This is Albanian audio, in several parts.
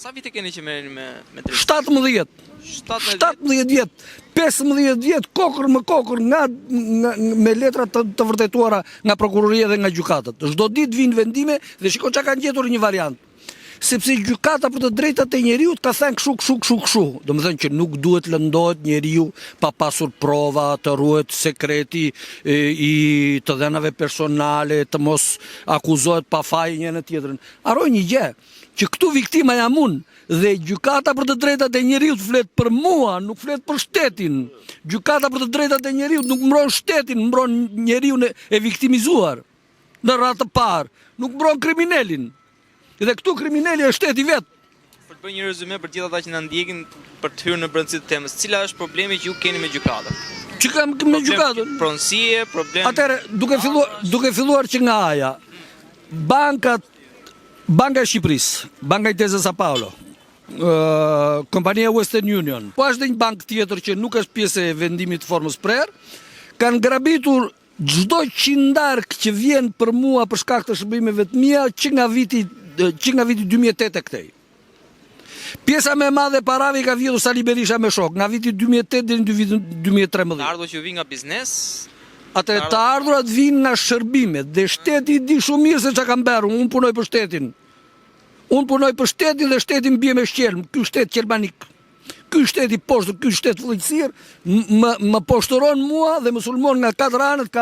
Sa vite keni që merreni me drejtë? 17 vjet, 15 vjet kokër më kokër me letra të vërtetuara nga prokuroria dhe nga gjykatat. Çdo ditë vinë vendime dhe shiko çka kanë gjetur një variant. Sepse gjykata për të drejtat e njeriut ka thënë kshu. Domethënë që nuk duhet lëndohet njeriu pa pasur prova, të ruhet sekreti i të dhënave personale, të mos akuzohet pa faj njëri tjetrin. Haroj një gjë, që këtu viktima jam unë dhe gjykata për të drejtat e njeriut flet për mua, nuk flet për shtetin. Gjykata për të drejtat e njeriut nuk mbron shtetin, mbron njeriun e viktimizuar në radhë të parë, nuk mbron kriminalin. Dhe këtu kriminali është shteti vetë. Për të bërë një rezume për gjithë ata që na ndjekin për të hyrë në brendësi të temës, cila është problemi që ju keni me gjykatën? Që kam me gjykatën? Pronësie, problem. Atëherë, duke filluar që nga aja, Banka e Shqipërisë, Banka Intesa San Paolo, kompania Western Union, po është dhe një bank tjetër që nuk është pjesë e vendimit të formës prerë, kanë grabitur çdo qindark që vjen për mua për shkak të shërbimeve të mia që nga viti 2008 e këtej. Pjesa më e madhe e parave ka vjedhur Sali Berisha me shok, nga viti 2008 deri në vitin 2013. Të ardhur që vi nga biznes? Atëherë të ardhurat vinë nga shërbimet dhe shteti di shumë mirë se çka ka bërë. Unë punoj për shtetin. Unë punoj për shtetin dhe shtetin bie me shqelm. Ky shtet qelmanik. Ky shtet i poshtë, ky shtet vëllësir, më poshtëron mua dhe më sulmon nga 4 anët,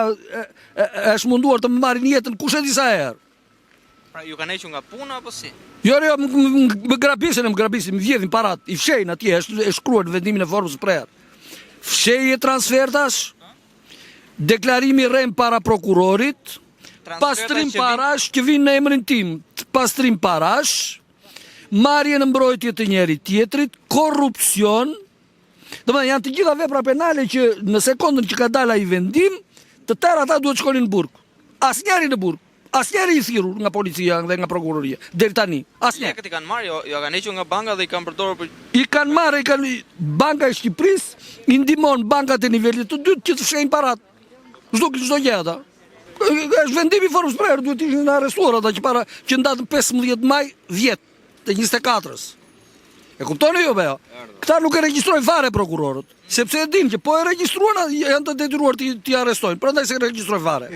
është munduar të më marrin jetën kush e di sa herë. Pra ju kanë hequr nga puna apo si? Jo, më grabisin, më vjedhin parat, i fshejnë atje, është shkruar në vendimin e formës prerë. Fshejje transfertash, deklarimi rem para prokurorit, pastrim parash që vinë në emrin tim, pastrim parash, marrje në mbrojtje të njeri tjetrit, korrupsion, domethënë janë të gjitha vepra penale që në sekondën që ka dalë ai vendim, të tërë ata duhet shkonin në burg. Asnjëri në burg. Asnjëri i thirrur nga policia dhe nga prokuroria deri tani. Asnjëri. Lekët i kanë marrë, jo kanë hequr nga banka dhe i kanë përdorur për... I kanë marrë, Banka e Shqipërisë i ndihmon bankat e nivelit të dytë që të fshejnë parat. Çdo gjë ata. Është vendimi i formës prerë, duhet ishin arrestuar ata që në datën 15 maj vjet të 24-s. E kuptoni ju apo jo? Këta nuk e regjistrojnë fare prokurorët, sepse e dinë që po e regjistruan janë të detyruar t'i arrestojnë, prandaj se regjistrojnë fare.